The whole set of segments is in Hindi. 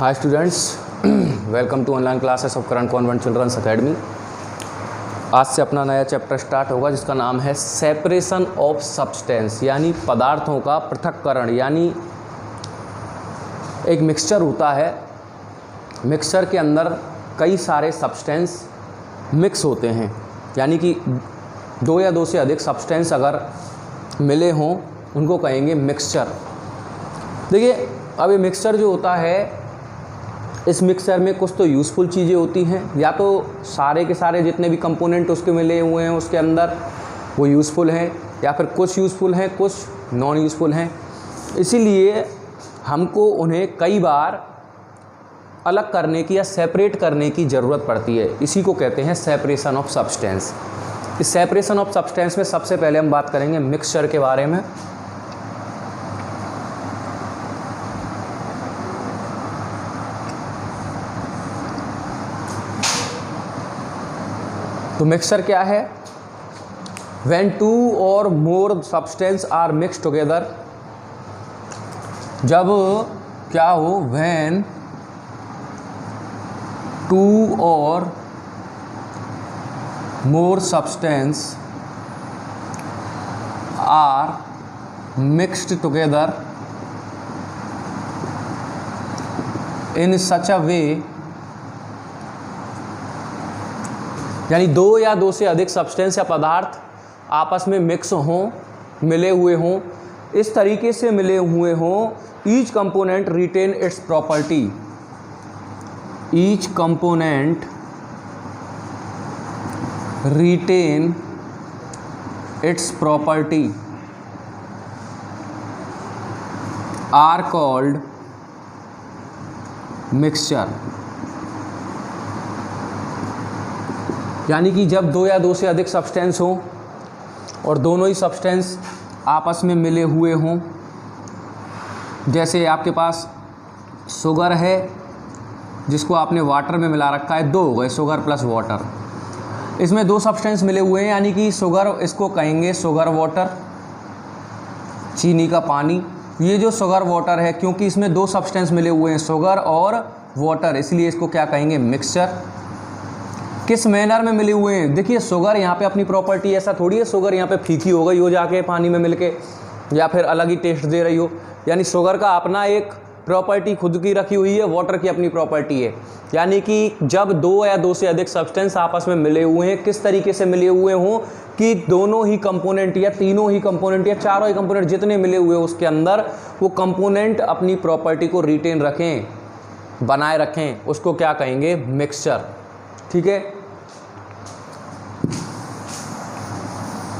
Hi students, welcome to online classes of Karan convent children's academy. आज से अपना नया चैप्टर स्टार्ट होगा जिसका नाम है सेपरेशन ऑफ सब्सटेंस, यानी पदार्थों का पृथक्करण। यानी एक मिक्सचर होता है, मिक्सचर के अंदर कई सारे सब्सटेंस मिक्स होते हैं, यानी कि दो या दो से अधिक सब्सटेंस अगर मिले हों उनको कहेंगे मिक्सचर। देखिए, अब ये मिक्सचर जो होता है, इस मिक्सचर में कुछ तो यूज़फुल चीज़ें होती हैं, या तो सारे के सारे जितने भी कंपोनेंट उसके मिले हुए हैं उसके अंदर वो यूज़फुल हैं, या फिर कुछ यूज़फुल हैं कुछ नॉन यूज़फुल हैं। इसीलिए हमको उन्हें कई बार अलग करने की या सेपरेट करने की ज़रूरत पड़ती है। इसी को कहते हैं सेपरेशन ऑफ सब्सटेंस। इस सेपरेशन ऑफ सब्सटेंस में सबसे पहले हम बात करेंगे मिक्सचर के बारे में। तो मिक्सचर क्या है? When two or more substance are mixed together, जब क्या हो, when two or more substance are mixed together in such a way, यानी दो या दो से अधिक सब्सटेंस या पदार्थ आपस में मिक्स हों, मिले हुए हों, इस तरीके से मिले हुए हों, each component retain its property, each component retain its property are called mixture. यानी कि जब दो या दो से अधिक सब्सटेंस हो और दोनों ही सब्सटेंस आपस में मिले हुए हों, जैसे आपके पास शुगर है जिसको आपने वाटर में मिला रखा है, दो हो गए शुगर प्लस वाटर। इसमें दो सब्सटेंस मिले हुए हैं, यानी कि शुगर, इसको कहेंगे शुगर वाटर, चीनी का पानी। ये जो शुगर वाटर है, क्योंकि इसमें दो सब्सटेंस मिले हुए हैं शुगर और वाटर, इसलिए इसको क्या कहेंगे? मिक्सचर। किस मैनर में मिले हुए हैं? देखिए, शुगर यहाँ पे अपनी प्रॉपर्टी, ऐसा थोड़ी है शुगर यहाँ पे फीकी हो गई हो जाके पानी में मिलके, या फिर अलग ही टेस्ट दे रही हो। यानी शुगर का अपना एक प्रॉपर्टी खुद की रखी हुई है, वाटर की अपनी प्रॉपर्टी है। यानी कि जब दो या दो से अधिक सब्सटेंस आपस में मिले हुए हैं, किस तरीके से मिले हुए हों कि दोनों ही कंपोनेंट या तीनों ही कंपोनेंट या चारों ही कंपोनेंट जितने मिले हुए हैं उसके अंदर वो कंपोनेंट अपनी प्रॉपर्टी को रिटेन रखें, बनाए रखें, उसको क्या कहेंगे? मिक्सचर। ठीक है।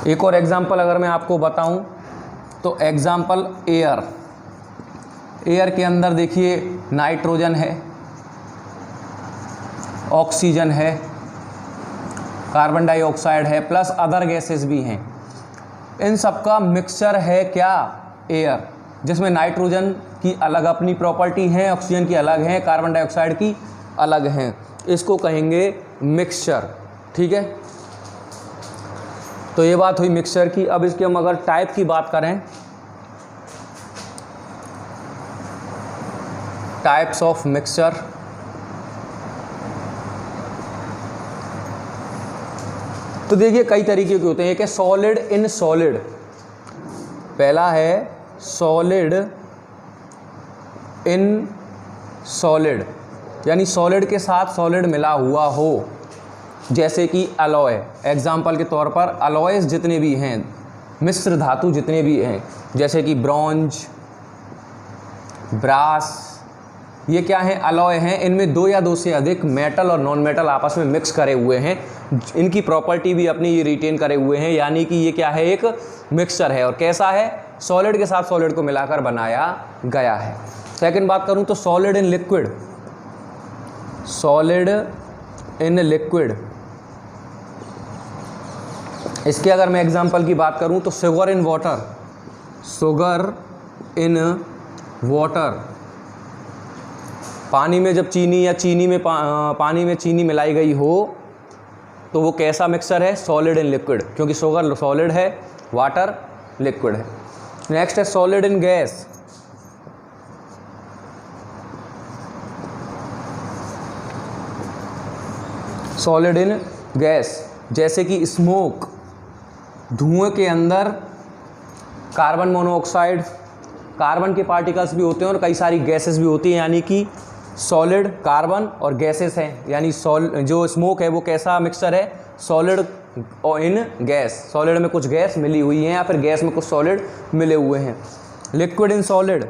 एक और एग्जांपल अगर मैं आपको बताऊं तो एग्जांपल एयर। एयर के अंदर देखिए नाइट्रोजन है, ऑक्सीजन है, कार्बन डाइऑक्साइड है, प्लस अदर गैसेस भी हैं। इन सब का मिक्सचर है क्या? एयर, जिसमें नाइट्रोजन की अलग अपनी प्रॉपर्टी है, ऑक्सीजन की अलग है, कार्बन डाइऑक्साइड की अलग हैं। इसको कहेंगे मिक्सचर। ठीक है। तो ये बात हुई मिक्सचर की। अब इसके हम अगर टाइप की बात करें, टाइप्स ऑफ मिक्सचर, तो देखिए कई तरीके के होते हैं। एक है सॉलिड इन सॉलिड। पहला है सॉलिड इन सॉलिड, यानी सॉलिड के साथ सॉलिड मिला हुआ हो, जैसे कि अलॉय। एग्जाम्पल के तौर पर अलॉयज जितने भी हैं, मिश्र धातु जितने भी हैं, जैसे कि ब्रॉन्ज, ब्रास, ये क्या हैं? अलॉय हैं। इनमें दो या दो से अधिक मेटल और नॉन मेटल आपस में मिक्स करे हुए हैं, इनकी प्रॉपर्टी भी अपनी ये रिटेन करे हुए हैं, यानी कि ये क्या है? एक मिक्सचर है। और कैसा है? सॉलिड के साथ सॉलिड को मिलाकर बनाया गया है। सेकंड बात करूं तो solid in liquid. Solid in liquid, इसके अगर मैं एग्जांपल की बात करूं तो sugar in water. Sugar in water, पानी में जब चीनी या चीनी में पानी में चीनी मिलाई गई हो तो वो कैसा मिक्सचर है? सॉलिड इन लिक्विड, क्योंकि शुगर सॉलिड है, वाटर लिक्विड है। नेक्स्ट है solid in gas. Solid in gas, जैसे कि स्मोक, धुएं के अंदर कार्बन मोनोऑक्साइड, कार्बन के पार्टिकल्स भी होते हैं और कई सारी गैसेस भी होती हैं, यानी कि सॉलिड कार्बन और गैसेस हैं। यानी जो स्मोक है वो कैसा मिक्सचर है, सॉलिड इन गैस, सॉलिड में कुछ गैस मिली हुई है या फिर गैस में कुछ सॉलिड मिले हुए हैं। Liquid in solid,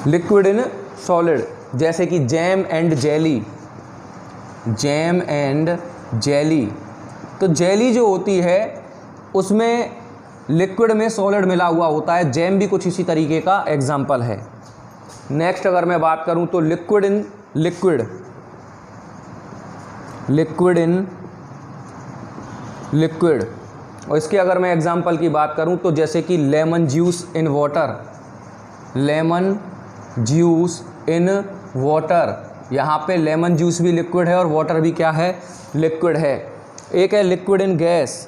liquid in solid, जैसे कि jam and jelly, jam and jelly. तो जेली जो होती है उसमें लिक्विड में सॉलिड मिला हुआ होता है, जैम भी कुछ इसी तरीके का एग्जाम्पल है। नेक्स्ट अगर मैं बात करूं तो liquid in liquid, liquid in liquid, और इसके अगर मैं एग्जाम्पल की बात करूं तो जैसे कि lemon juice in water, lemon juice in water, यहाँ पे लेमन जूस भी लिक्विड है और वाटर भी क्या है, लिक्विड है। एक है liquid in gas,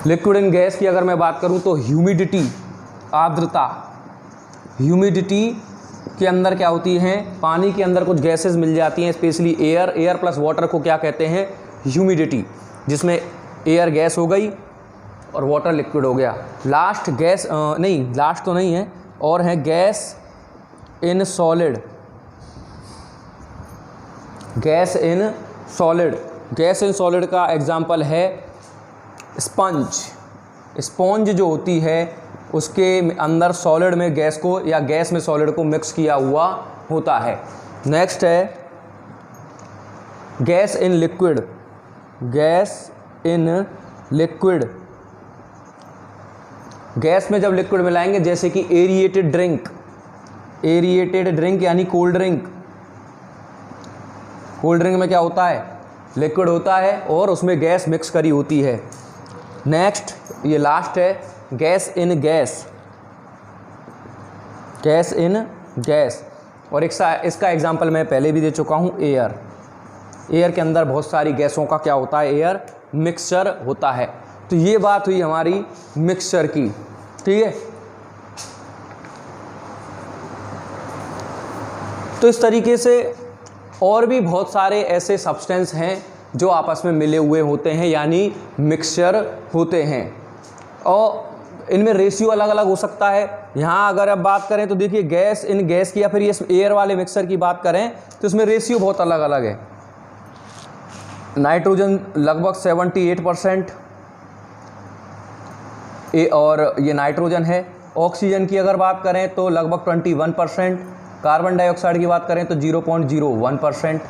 liquid in gas की अगर मैं बात करूं तो ह्यूमिडिटी, आर्द्रता, ह्यूमिडिटी के अंदर क्या होती हैं, पानी के अंदर कुछ गैसेस मिल जाती हैं, specially air, air plus water को क्या कहते हैं, ह्यूमिडिटी, जिसमें एयर गैस हो गई और वाटर लिक्विड हो गया। लास्ट गैस नहीं, लास्ट तो नहीं है, और है gas in solid, gas in solid, gas in solid का एग्जाम्पल है स्पंज, स्पॉन्ज जो होती है उसके अंदर सॉलिड में गैस को या गैस में सॉलिड को मिक्स किया हुआ होता है। नेक्स्ट है gas in liquid, gas in liquid, gas में जब लिक्विड मिलाएंगे, जैसे कि एरिएटेड ड्रिंक, एरिएटेड ड्रिंक यानी कोल्ड ड्रिंक, कोल्ड ड्रिंक में क्या होता है, लिक्विड होता है और उसमें गैस मिक्स करी होती है। नेक्स्ट ये लास्ट है gas in gas, gas in gas, और इसका एग्जांपल मैं पहले भी दे चुका हूँ, एयर, एयर के अंदर बहुत सारी गैसों का क्या होता है, एयर मिक्सचर होता है। तो ये बात हुई हमारी मिक्सचर की, ठीक है। तो इस तरीके से और भी बहुत सारे ऐसे सब्सटेंस हैं जो आपस में मिले हुए होते हैं, यानी मिक्सचर होते हैं, और इनमें रेशियो अलग अलग हो सकता है। यहाँ अगर अब बात करें तो देखिए गैस इन गैस की या फिर ये एयर वाले मिक्सचर की बात करें तो इसमें रेशियो बहुत अलग अलग है। नाइट्रोजन लगभग 78% और ये नाइट्रोजन है। ऑक्सीजन की अगर बात करें तो लगभग 21%, कार्बन डाइऑक्साइड की बात करें तो 0.01%,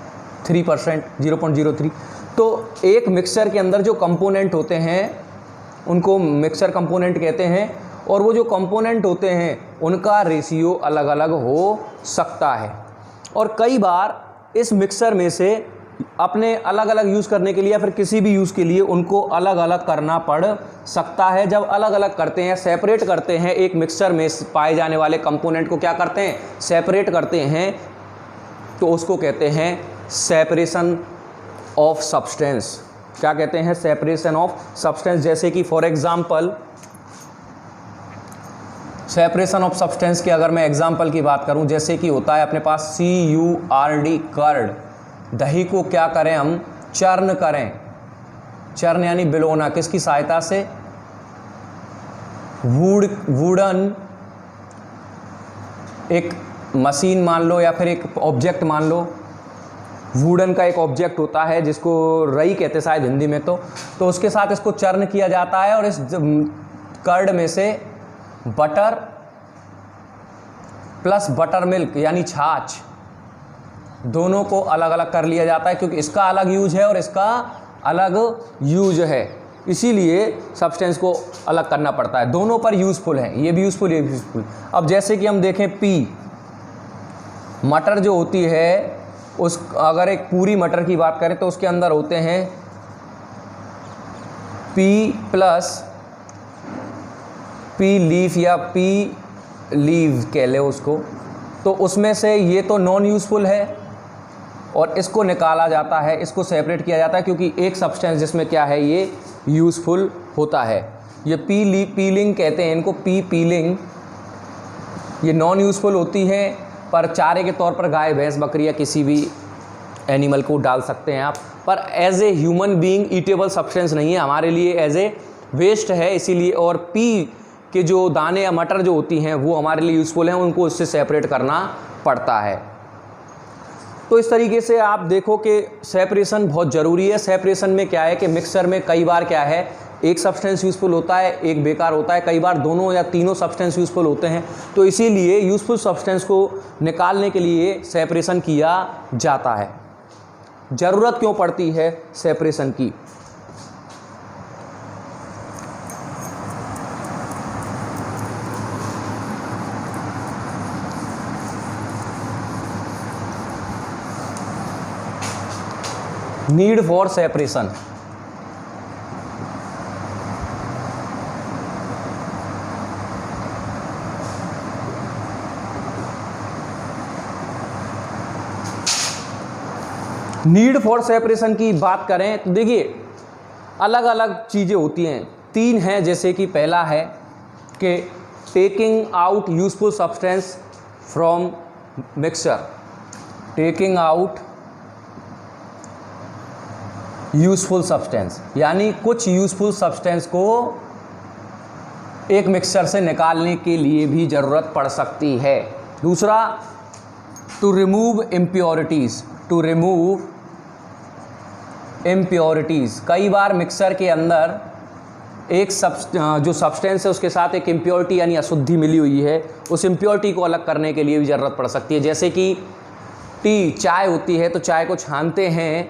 3%, 0.03। तो एक मिक्सचर के अंदर जो कंपोनेंट होते हैं उनको मिक्सचर कंपोनेंट कहते हैं, और वो जो कंपोनेंट होते हैं उनका रेशियो अलग अलग हो सकता है। और कई बार इस मिक्सचर में से अपने अलग अलग यूज़ करने के लिए या फिर किसी भी यूज़ के लिए उनको अलग अलग करना पड़ सकता है। जब अलग अलग करते हैं, सेपरेट करते हैं, एक मिक्सचर में पाए जाने वाले कंपोनेंट को क्या करते हैं, सेपरेट करते हैं, तो उसको कहते हैं सेपरेशन ऑफ सब्सटेंस। क्या कहते हैं, सेपरेशन ऑफ सब्सटेंस। जैसे कि for example separation of substance के अगर मैं एग्जांपल की बात करूं, जैसे कि होता है अपने पास CURD, कर्ड, दही को क्या करें हम, चर्न करें, चर्न यानी बिलोना, किसकी सहायता से, वुडन एक मशीन मान लो या फिर एक ऑब्जेक्ट मान लो, वुडन का एक ऑब्जेक्ट होता है जिसको रई कहते हैं शायद हिंदी में, तो उसके साथ इसको चर्न किया जाता है और इस कर्ड में से बटर प्लस बटर मिल्क यानी छाछ, दोनों को अलग अलग कर लिया जाता है, क्योंकि इसका अलग यूज है और इसका अलग यूज है, इसीलिए सब्सटेंस को अलग करना पड़ता है। दोनों पर यूज़फुल है, ये भी यूज़फुल, ये भी यूज़फुल। अब जैसे कि हम देखें पी, मटर जो होती है उस अगर एक पूरी मटर की बात करें तो उसके अंदर होते हैं पी प्लस पी लीफ या पी लीव कह ले उसको, तो उसमें से ये तो नॉन यूज़फुल है और इसको निकाला जाता है, इसको सेपरेट किया जाता है, क्योंकि एक सब्सटेंस जिसमें क्या है ये यूज़फुल होता है। ये पीलिंग कहते हैं इनको, पीलिंग, ये नॉन यूज़फुल होती है, पर चारे के तौर पर गाय भैंस बकरी या किसी भी एनिमल को डाल सकते हैं आप, पर as a human being eatable substance नहीं है, हमारे लिए एज ए वेस्ट है इसीलिए। और पी के जो दाने या मटर जो होती हैं वो हमारे लिए यूज़फुल हैं, उनको उससे सेपरेट करना पड़ता है। तो इस तरीके से आप देखो कि सेपरेशन बहुत ज़रूरी है। सेपरेशन में क्या है कि मिक्सर में कई बार क्या है, एक सब्सटेंस यूज़फुल होता है, एक बेकार होता है, कई बार दोनों या तीनों सब्सटेंस यूज़फुल होते हैं। तो इसीलिए यूज़फुल सब्सटेंस को निकालने के लिए सेपरेशन किया जाता है। ज़रूरत क्यों पड़ती है सेपरेशन की? Need for separation. Need for separation की बात करें तो देखिए अलग अलग चीज़ें होती हैं, तीन हैं, जैसे कि पहला है कि taking out useful substance from mixture, taking out useful substance, यानी कुछ यूजफुल सब्सटेंस को एक मिक्सचर से निकालने के लिए भी ज़रूरत पड़ सकती है। दूसरा, to remove impurities, to remove impurities. कई बार मिक्सर के अंदर एक जो सब्सटेंस है उसके साथ एक इम्प्योरिटी यानी अशुद्धि मिली हुई है, उस इम्प्योरिटी को अलग करने के लिए भी ज़रूरत पड़ सकती है। जैसे कि टी, चाय होती है तो चाय को छानते हैं,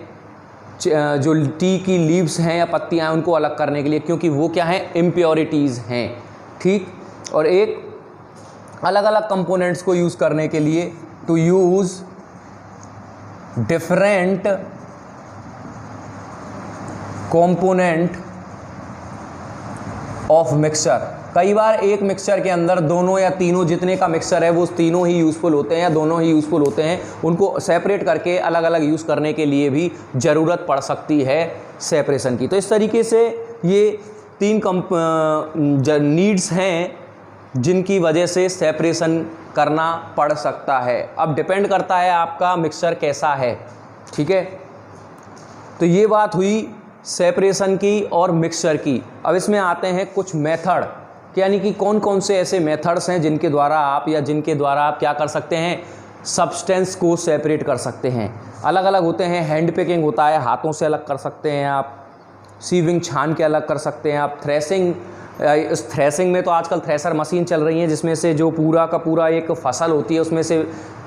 जो टी की लीव्स हैं या पत्तियां हैं उनको अलग करने के लिए, क्योंकि वो क्या हैं, इम्प्योरिटीज़ हैं, ठीक। और एक अलग अलग कंपोनेंट्स को यूज़ करने के लिए, to use different component of mixture. कई बार एक मिक्सचर के अंदर दोनों या तीनों, जितने का मिक्सचर है वो तीनों ही यूज़फुल होते हैं या दोनों ही यूज़फुल होते हैं, उनको सेपरेट करके अलग अलग यूज़ करने के लिए भी ज़रूरत पड़ सकती है सेपरेशन की। तो इस तरीके से ये तीन नीड्स हैं जिनकी वजह से सेपरेशन करना पड़ सकता है। अब डिपेंड करता है आपका मिक्सचर कैसा है, ठीक है। तो ये बात हुई सेपरेशन की और मिक्सचर की। अब इसमें आते हैं कुछ मेथड, यानी कि कौन कौन से ऐसे मेथड्स हैं जिनके द्वारा आप क्या कर सकते हैं, सब्सटेंस को सेपरेट कर सकते हैं। अलग अलग होते हैं, हैंड पिकिंग होता है, हाथों से अलग कर सकते हैं आप, सीविंग छान के अलग कर सकते हैं आप, थ्रेसिंग, इस थ्रेसिंग में तो आजकल थ्रेसर मशीन चल रही है जिसमें से जो पूरा का पूरा एक फसल होती है उसमें से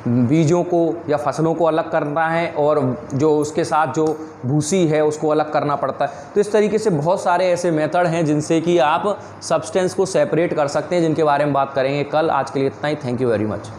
बीजों को या फसलों को अलग करना है और जो उसके साथ जो भूसी है उसको अलग करना पड़ता है। तो इस तरीके से बहुत सारे ऐसे मेथड हैं जिनसे कि आप सब्सटेंस को सेपरेट कर सकते हैं, जिनके बारे में बात करेंगे कल। आज के लिए इतना ही। Thank you very much.